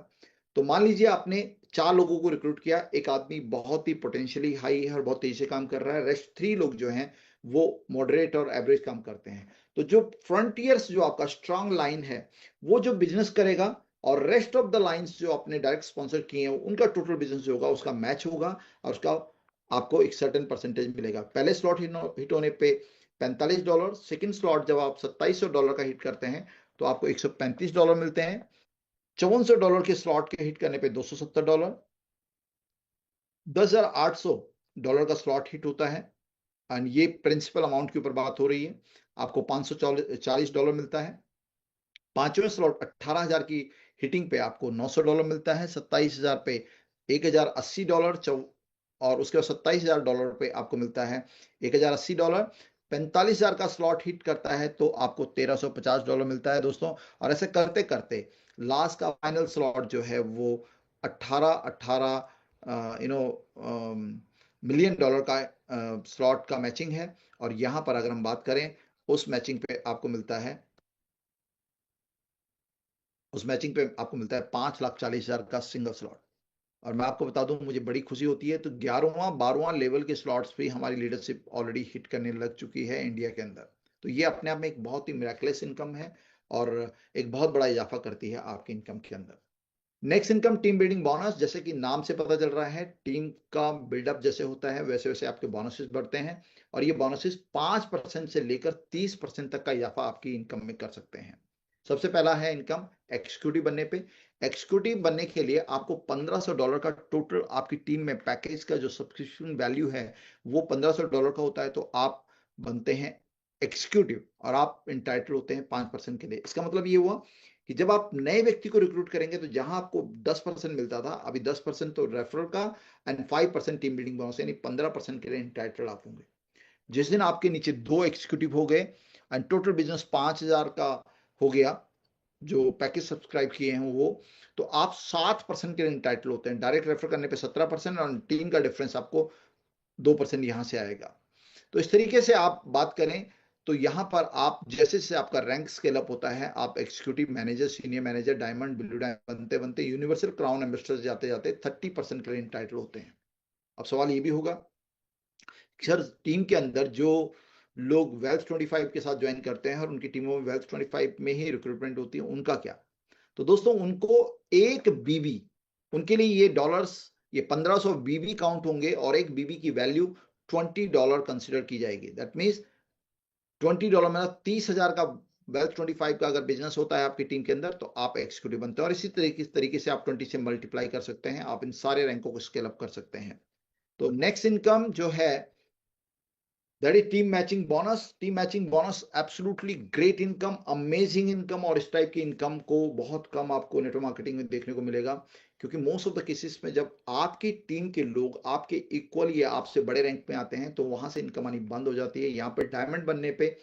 तो मान लीजिए आपने 4 लोगों को रिक्रूट किया, एक आदमी बहुत ही पोटेंशियली हाई है और बहुत तेजी से काम कर रहा है, रेस्ट 3 लोग जो हैं वो मॉडरेट और एवरेज काम करते हैं। तो जो फ्रंटियर्स जो आपका स्ट्रांग लाइन है वो जो बिजनेस करेगा, और रेस्ट ऑफ द लाइंस जो आपने डायरेक्ट स्पॉन्सर किए हैं उनका टोटल बिजनेस जो होगा उसका मैच होगा, और उसका आपको एक सर्टेन परसेंटेज मिलेगा। पहले स्लॉट हिट होने पे $45, सेकेंड स्लॉट जब आप $2700 का हिट करते हैं तो आपको $135 मिलते हैं। $5400 के स्लॉट के हिट करने पे $270, $10,800 का स्लॉट हिट होता है, एंड ये प्रिंसिपल अमाउंट के ऊपर बात हो रही है, आपको $540 मिलता है। 5वें स्लॉट 18,000 की हिटिंग पे आपको $900 मिलता है, 27,000 पे $1,080, और उसके बाद $27,000 पे आपको मिलता है $1,080। 45,000 का स्लॉट हिट करता है तो आपको $1,350 मिलता है दोस्तों। और ऐसे करते करते लास्ट का फाइनल स्लॉट जो है वो 18 मिलियन डॉलर का स्लॉट का मैचिंग है। और यहां पर अगर हम बात करें उस मैचिंग पे आपको मिलता है 5,40,000 का सिंगल स्लॉट। और मैं आपको बता दूं, मुझे बड़ी खुशी होती है, तो 11वां 12वां लेवल के स्लॉट्स पे हमारी लीडरशिप ऑलरेडी हिट करने लग चुकी है इंडिया के अंदर। तो ये अपने आप में एक बहुत ही मिराकुलस इनकम है और एक बहुत बड़ा इजाफा करती है आपके इनकम के अंदर। Next income team building bonus. जैसे कि नाम से पता चल रहा है, टीम का बिल्डअप जैसे होता है वैसे वैसे आपके बोनसेस बढ़ते हैं, और ये बोनसेस 5% से लेकर 30% तक का इजाफा आपकी इनकम में कर सकते हैं। सबसे पहला है इनकम एग्जीक्यूटिव बनने पे। एग्जीक्यूटिव बनने के लिए आपको $1,500 का टोटल आपकी टीम में पैकेज का जो सब्सक्रिप्शन वैल्यू है वो $1,500 का होता है, तो आप बनते हैं एग्जीक्यूटिव और आप इंटाइटल होते हैं 5% के लिए। इसका मतलब ये हुआ कि जब आप नए व्यक्ति को रिक्रूट करेंगे तो जहां आपको 10% मिलता था, अभी 10% तो रेफरल का एंड 5% टीम बिल्डिंग बोनस, यानी 15% के लिए इंटाइटल आप होंगे। जिस दिन आपके नीचे 2 एग्जीक्यूटिव हो गए एंड टोटल बिजनेस 5,000 का हो गया, जो पैकेज सब्सक्राइब किए हैं वो, तो आप 7% के लिए इंटाइटल होते हैं। डायरेक्ट रेफर करने पे 17% और टीम का डिफरेंस आपको 2% यहां से आएगा। तो इस तरीके से आप बात करें तो यहां पर आप जैसे जैसे आपका रैंक स्केल अप होता है, आप executive manager, senior manager, diamond, blue diamond बनते बनते यूनिवर्सल क्राउन एम्बेसडर जाते जाते 30% के लिए इंटाइटल होते हैं। अब सवाल ये भी होगा, सर टीम के अंदर जो लोग वेल्थ 25 के साथ ज्वाइन करते हैं और उनकी टीमों में वेल्थ 25 में ही रिक्रूटमेंट होती है, उनका क्या? तो दोस्तों, उनको एक बीबी, उनके लिए ये डॉलर्स, ये 1500 बीबी काउंट होंगे और एक बीबी की वैल्यू $20 कंसिडर की जाएगी। दैट मीन्स $20 में 30,000 का वेल्थ 25 का अगर बिजनेस होता है आपकी टीम के अंदर, तो आप एक्सिक्यूटिव बनते हैं। और इसी तरीके से आप 20 से मल्टीप्लाई कर सकते हैं, आप इन सारे रैंकों को स्केल अप कर सकते हैं। तो नेक्स्ट इनकम जो है that is team matching bonus. Team matching bonus absolutely great income, amazing income, और इस टाइप की इनकम को बहुत कम आपको नेटवर्क मार्केटिंग में देखने को मिलेगा, क्योंकि मोस्ट ऑफ द केसेस में जब आपकी टीम के लोग आपके इक्वल या आपसे बड़े रैंक में आते हैं तो वहां से इनकम आनी बंद हो जाती है। यहाँ पर डायमंड बनने पे,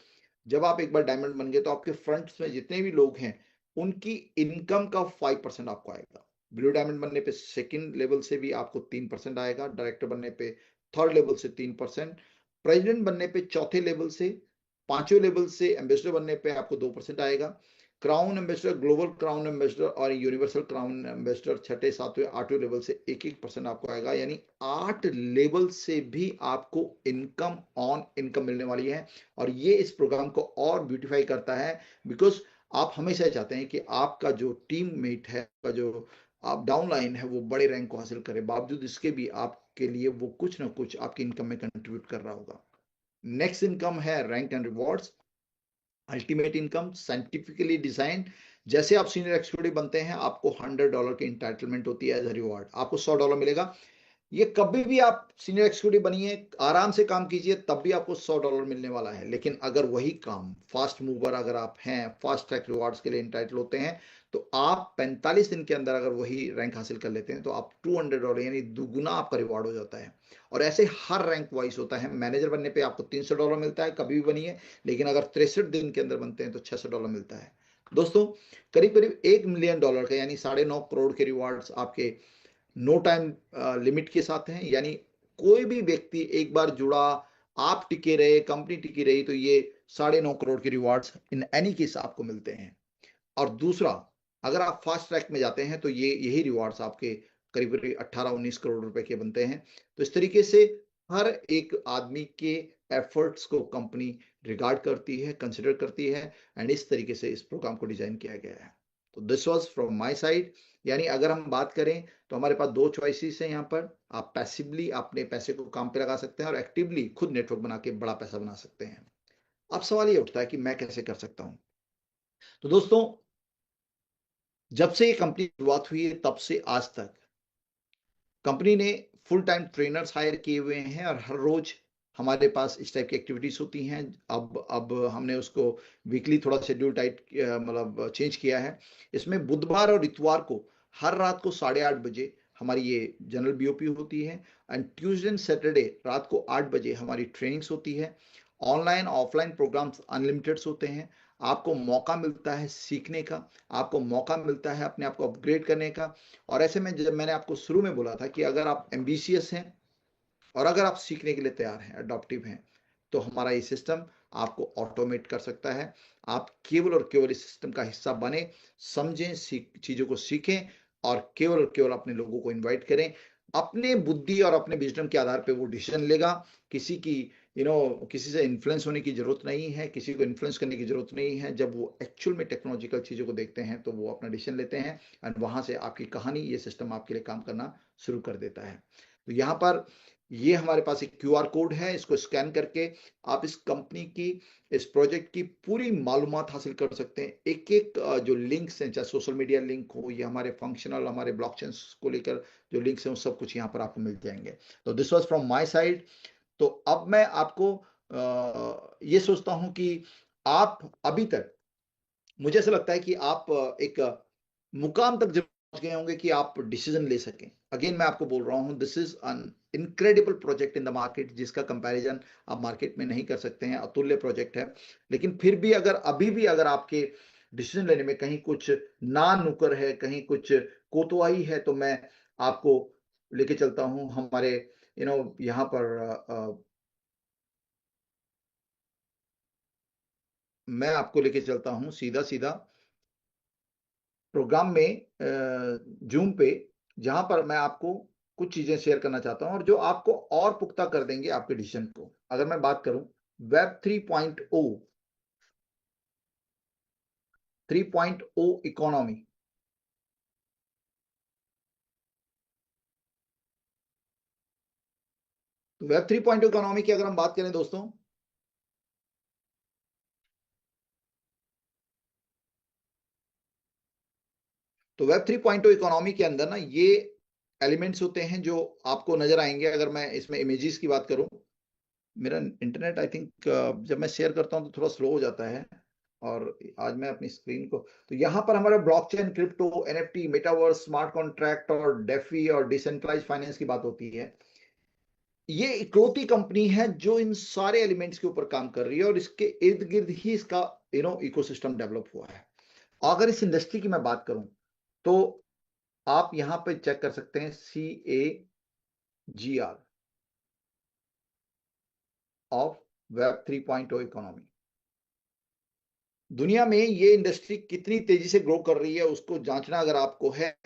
जब आप एक बार डायमंड बन गए तो आपके फ्रंट्स में जितने भी लोग हैं उनकी इनकम का 5% आपको आएगा। ब्लू डायमंड बनने पे सेकंड लेवल से भी आपको 3% आएगा, डायरेक्टर बनने पे थर्ड लेवल से 3%, प्रेसिडेंट बनने पे चौथे लेवल से, पांचवें लेवल से एम्बेसडर बनने पे आपको 2% आएगा। Crown ambassador, global crown ambassador और यूनिवर्सल क्राउन एम्बेसडर छठे, सातवें, आठवें लेवल से 1-1% आपको आएगा, यानी 8 लेवल से भी आपको इनकम ऑन इनकम मिलने वाली है। और ये इस प्रोग्राम को और ब्यूटीफाई करता है, बिकॉज आप हमेशा चाहते हैं कि आपका जो टीम मेट है, का जो आप डाउनलाइन है, वो बड़े रैंक को हासिल करे, बावजूद इसके भी आपके लिए वो कुछ ना कुछ आपकी इनकम में कंट्रीब्यूट कर रहा होगा। नेक्स्ट इनकम है rank and rewards. Ultimate income scientifically design. जैसे आप सीनियर एक्सिक्यूटिव बनते हैं, आपको $100 की इंटाइटलमेंट होती है एज अ रिवॉर्ड, आपको $100 मिलेगा। ये कभी भी आप सीनियर एक्सिक्यूटिव बनिए, आराम से काम कीजिए, तब भी आपको $100 मिलने वाला है। लेकिन अगर वही काम फास्ट मूवर अगर आप हैं, फास्ट ट्रैक रिवार्ड्स के लिए इंटाइटल होते हैं, तो आप 45 दिन के अंदर अगर वही रैंक हासिल कर लेते हैं तो आप $200 यानी दुगुना आपका रिवार्ड हो जाता है। और ऐसे हर रैंक वाइज होता है। मैनेजर बनने पे आपको $300 मिलता है, कभी भी बनिए, लेकिन अगर 63 दिन के अंदर बनते हैं तो $600 मिलता है। दोस्तों, करीब करीब $1 मिलियन का यानी 9.5 करोड़ के रिवार्ड्स आपके नो टाइम लिमिट के साथ हैं, यानी कोई भी व्यक्ति एक बार जुड़ा, आप टिके रहे, कंपनी टिकी रही, तो ये 9.5 करोड़ के रिवार्ड्स इन एनी केस आपको मिलते हैं। और दूसरा, अगर आप फास्ट ट्रैक में जाते हैं तो ये यही रिवार्ड्स आपके करीब करीब 18-19 करोड़ रुपए के बनते हैं। तो इस तरीके से हर एक आदमी के एफर्ट्स को कंपनी रिगार्ड करती है, कंसिडर करती है, एंड इस तरीके से इस प्रोग्राम को डिजाइन किया गया है। तो this was from my side. यानी अगर हम बात करें तो हमारे पास 2 चॉइसेस हैं यहाँ पर। आप पैसिवली अपने पैसे को काम पे लगा सकते हैं और एक्टिवली खुद नेटवर्क बना के बड़ा पैसा बना सकते हैं। अब सवाल ये उठता है कि मैं कैसे कर सकता हूं। तो दोस्तों, जब से ये कंपनी शुरुआत हुई है तब से आज तक कंपनी ने फुल टाइम ट्रेनर्स हायर किए हुए हैं और हर रोज हमारे पास इस टाइप की एक्टिविटीज होती हैं। अब हमने उसको वीकली थोड़ा शेड्यूल टाइट मतलब चेंज किया है। इसमें बुधवार और इतवार को हर रात को 8:30 बजे हमारी ये जनरल बीओपी होती है, एंड ट्यूसडे एंड सैटरडे रात को 8 बजे हमारी ट्रेनिंग्स होती है। ऑनलाइन ऑफलाइन प्रोग्राम्स अनलिमिटेड होते हैं। आपको मौका मिलता है सीखने का, आपको मौका मिलता है अपने आप को अपग्रेड करने का। और ऐसे में जब मैंने आपको शुरू में बोला था कि अगर आप एम्बिशियस हैं और अगर आप सीखने के लिए तैयार हैं, अडॉप्टिव हैं, तो हमारा ये सिस्टम आपको ऑटोमेट कर सकता है। आप केवल और केवल इस सिस्टम का हिस्सा बने, समझें, चीजों को सीखें और केवल अपने लोगों को इनवाइट करें। अपने बुद्धि और अपने विजडम के आधार पे वो डिसीजन लेगा। किसी की किसी से इन्फ्लुएंस होने की जरूरत नहीं है, किसी को इन्फ्लुएंस करने की जरूरत नहीं है। जब वो एक्चुअल में टेक्नोलॉजिकल चीजों को देखते हैं तो वो अपना डिसीजन लेते हैं, एंड वहां से आपकी कहानी, ये सिस्टम आपके लिए काम करना शुरू कर देता है। तो यहाँ पर ये हमारे पास एक क्यूआर कोड है, इसको स्कैन करके आप इस कंपनी की, इस प्रोजेक्ट की पूरी मालूमात हासिल कर सकते हैं। एक एक जो लिंक्स हैं, चाहे सोशल मीडिया लिंक हो या हमारे फंक्शनल, हमारे ब्लॉकचेन्स को लेकर जो लिंक्स हैं, वो सब कुछ यहाँ पर आपको मिल जाएंगे। तो this was from my side. तो अब मैं आपको ये सोचता हूं कि आप अभी तक, मुझे ऐसा लगता है कि आप एक मुकाम तक जब पहुंच गए होंगे कि आप डिसीजन ले सकें। अगेन मैं आपको बोल रहा हूं, this is an incredible project in the market, जिसका कंपैरिजन आप मार्केट में नहीं कर सकते हैं। अतुल्य प्रोजेक्ट है। लेकिन फिर भी अगर अभी भी अगर आपके डिसीजन लेने में कहीं कुछ ना नुकर है, कहीं कुछ कोतवाही है, तो मैं आपको लेके चलता हूं हमारे यहाँ पर मैं आपको लेके चलता हूं सीधा सीधा प्रोग्राम में, जूम पे, जहां पर मैं आपको कुछ चीजें शेयर करना चाहता हूं और जो आपको और पुख्ता कर देंगे आपके डिसीजन को। अगर मैं बात करूं वेब 3.0, 3.0 इकोनॉमी, तो वेब 3.0 इकोनॉमी की अगर हम बात करें दोस्तों, तो वेब 3.0 इकोनॉमी के अंदर ना ये एलिमेंट्स होते हैं जो आपको नजर आएंगे। अगर मैं इसमें इमेजेस की बात करूं, मेरा इंटरनेट आई थिंक जब मैं शेयर करता हूं तो थोड़ा स्लो हो जाता है, और आज मैं अपनी स्क्रीन को, तो यहां पर हमारा blockchain, crypto, NFT, metaverse, smart contract और डेफी और डिसेंट्रलाइज फाइनेंस की बात होती है। ये इकलौती कंपनी है जो इन सारे एलिमेंट्स के ऊपर काम कर रही है, और इसके इर्द गिर्द ही इसका इकोसिस्टम डेवलप हुआ है। अगर इस इंडस्ट्री की मैं बात करूं तो आप यहां पे चेक कर सकते हैं CAGR ऑफ वेब 3.0 इकोनॉमी। दुनिया में ये इंडस्ट्री कितनी तेजी से ग्रो कर रही है उसको जांचना अगर आपको है,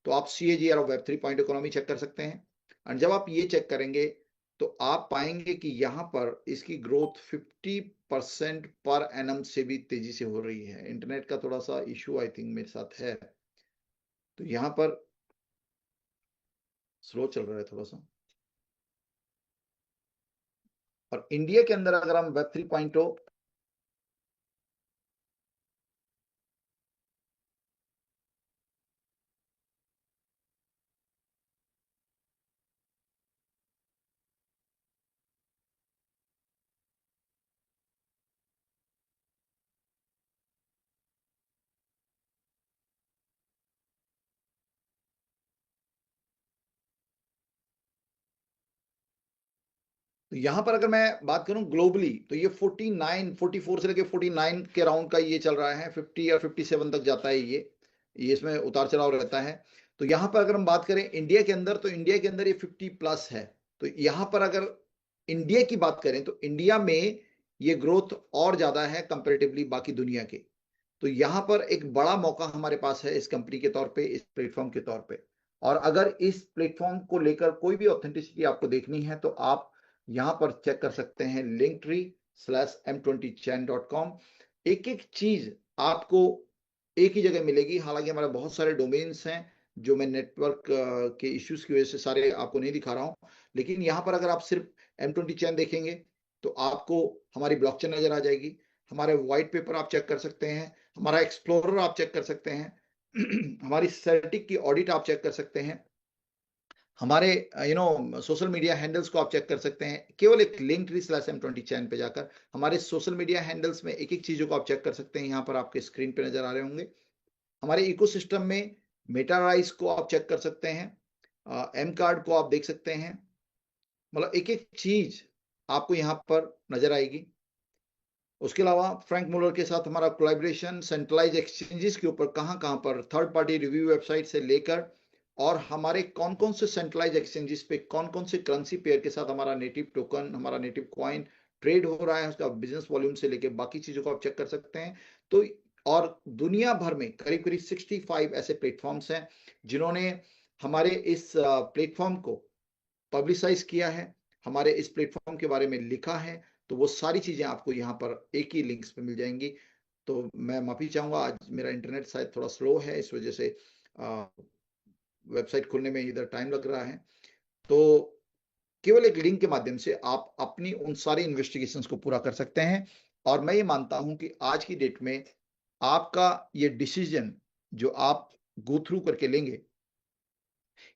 तो आप CAGR of web 3.0 economy check कर सकते हैं। और जब आप ये चेक करेंगे तो आप पाएंगे कि यहां पर इसकी ग्रोथ 50% पर एनम से भी तेजी से हो रही है। इंटरनेट का थोड़ा सा इशू आई थिंक मेरे साथ है, तो यहां पर स्लो चल रहा है थोड़ा सा। और इंडिया के अंदर अगर हम वेब 3.0, तो यहां पर अगर मैं बात करूं ग्लोबली, तो ये 44 से लेकर 49 के राउंड का ये चल रहा है। 50 या 57 तक जाता है ये इसमें उतार चढ़ाव रहता है। तो यहां पर अगर हम बात करें इंडिया के अंदर, तो इंडिया के अंदर ये 50+ है। तो यहां पर अगर इंडिया की बात करें तो इंडिया में ये ग्रोथ और ज्यादा है कंपेरेटिवली बाकी दुनिया के। तो यहां पर एक बड़ा मौका हमारे पास है इस कंपनी के तौर पे, इस प्लेटफॉर्म के तौर पे। और अगर इस प्लेटफॉर्म को लेकर कोई भी ऑथेंटिसिटी आपको देखनी है तो आप यहां पर चेक कर सकते हैं linktree/m20chain.com। एक एक चीज आपको एक ही जगह मिलेगी। हालांकि हमारे बहुत सारे डोमेन्स हैं जो मैं नेटवर्क के इश्यूज की वजह से सारे आपको नहीं दिखा रहा हूं, लेकिन यहां पर अगर आप सिर्फ M20 चैन देखेंगे तो आपको हमारी ब्लॉकचेन नजर आ जाएगी। हमारे व्हाइट पेपर आप चेक कर सकते हैं, हमारा एक्सप्लोरर आप चेक कर सकते हैं, हमारी सर्टिक की ऑडिट आप चेक कर सकते हैं, हमारे सोशल मीडिया हैंडल्स को आप चेक कर सकते हैं। केवल एक linktree/m20 चैन पे जाकर हमारे सोशल मीडिया हैंडल्स में एक-एक चीज़ों को आप चेक कर सकते हैं। यहाँ पर आपके स्क्रीन पे नज़र आ रहे होंगे। हमारे इकोसिस्टम में मेटाराइज को आप चेक कर सकते हैं। एम कार्ड को आप देख सकते हैं। मतलब एक-एक चीज़ आपको यहाँ पर नज़र आएगी। उसके अलावा फ्रैंक मुलर के साथ हमारा कोलैबोरेशन सेंट्रलाइज एक्सचेंजेस के ऊपर कहाँ-कहाँ पर थर्ड पार्टी रिव्यू वेबसाइट से लेकर और हमारे कौन-कौन से सेंट्रलाइज एक्सचेंजेस पे कौन-कौन से करेंसी पेयर के साथ हमारा नेटिव टोकन, हमारा नेटिव कॉइन ट्रेड हो रहा है, उसका बिजनेस वॉल्यूम से लेके बाकी चीज़ों को आप चेक कर सकते हैं। तो और दुनिया भर में करीब-करीब 65 ऐसे प्लेटफ़ॉर्म्स हैं, जिन्होंने हमारे इस प्लेटफ़ॉर्म को पब्लिसाइज़ किया है, हमारे इस प्लेटफ़ॉर्म के बारे में लिखा है, तो वो सारी चीज़ें आपको यहाँ पर एक ही लिंक्स पे मिल जाएँगी। तो मैं माफ़ी चाहूँगा, आज मेरा इंटरनेट शायद थोड़ा स्लो है, इस वजह से वेबसाइट खोलने में इधर टाइम लग रहा है। तो केवल एक लिंक के माध्यम से आप अपनी उन सारी इन्वेस्टिगेशंस को पूरा कर सकते हैं और मैं ये मानता हूँ कि आज की डेट में आपका ये डिसीज़न जो आप गो थ्रू करके लेंगे,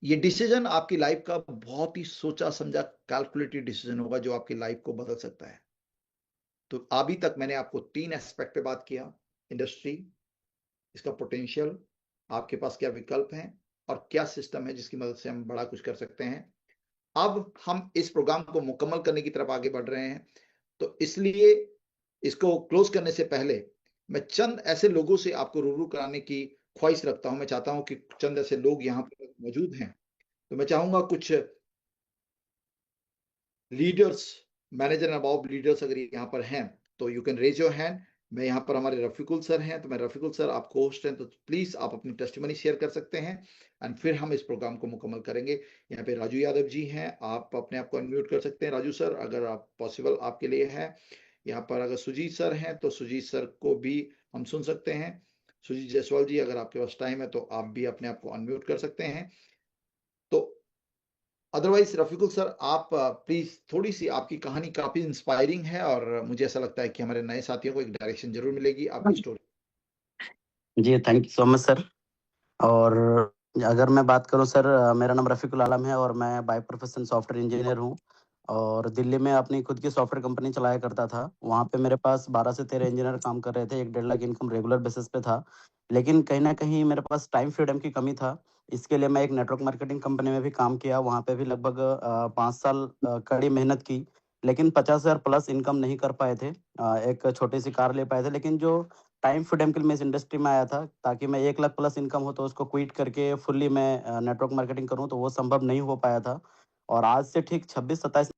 ये डिसीज़न आपकी लाइफ़ का बहुत ही सोचा-समझा कैलकुलेटेड डिसीज़न होगा जो आपकी लाइफ़ को बदल सकता है। तो अभी तक मैंने आपको 3 एस्पेक्ट पे बात किया, इंडस्ट्री, इसका पोटेंशियल, आपके पास क्या विकल्प हैं और क्या सिस्टम है जिसकी मदद से हम बड़ा कुछ कर सकते हैं। अब हम इस प्रोग्राम को मुकम्मल करने की तरफ आगे बढ़ रहे हैं, तो इसलिए इसको क्लोज़ करने से पहले मैं चंद ऐसे लोगों से आपको रूबरू कराने की ख्वाहिश रखता हूँ। मैं चाहता हूँ कि चंद ऐसे लोग यहाँ पर मौजूद हैं, तो मैं चाहूँगा कुछ leaders, manager and above leaders अगर यहाँ पर हैं, तो you can raise your hand. मैं यहाँ पर हमारे रफ़ीकुल सर हैं, तो मैं रफ़ीकुल सर आप होस्ट हैं, तो प्लीज़ आप अपनी टेस्टिमनी शेयर कर सकते हैं एंड फिर हम इस प्रोग्राम को मुकम्मल करेंगे। यहाँ पे राजू यादव जी हैं, आप अपने आप को अनम्यूट कर सकते हैं राजू सर, अगर आप पॉसिबल आपके लिए है। यहाँ पर अगर सुजीत सर हैं, तो सुजीत सर को भी हम सुन सकते हैं। सुजीत जायसवाल जी, अगर आपके पास टाइम है, तो आप भी अपने आप को अनम्यूट कर सकते हैं। तो अदरवाइज रफीकुल सर, आप प्लीज थोड़ी सी आपकी कहानी काफी इंस्पायरिंग है और मुझे ऐसा लगता है कि हमारे नए साथियों को एक डायरेक्शन जरूर मिलेगी आपकी स्टोरी। जी, thank you so much sir. और अगर मैं बात करूं सर, मेरा नाम रफ़ीकुल आलम है और मैं बाय प्रोफेशन सॉफ्टवेयर इंजीनियर हूं और दिल्ली में अपनी खुद की सॉफ्टवेयर कंपनी चलाया करता था। वहाँ पे मेरे पास 12 से 13 इंजीनियर काम कर रहे थे, 1.5 लाख इनकम रेगुलर बेसिस पे था। लेकिन कहीं न कहीं मेरे पास टाइम फ्रीडम की कमी था। इसके लिए मैं एक नेटवर्क मार्केटिंग कंपनी में भी काम किया, वहाँ पे भी लगभग 5 साल कड़ी मेहनत की, लेकिन 50,000 प्लस इनकम नहीं कर पाए थे। एक छोटी-सी कार ले पाए थे, लेकिन जो टाइम फ्रीडम के लिए मैं इस इंडस्ट्री में आया था ताकि मैं 1 लाख प्लस इनकम हो तो उसको क्विट करके फुल्ली मैं नेटवर्क मार्केटिंग करूँ, तो वो संभव नहीं हो पाया था। और आज से ठीक 26-27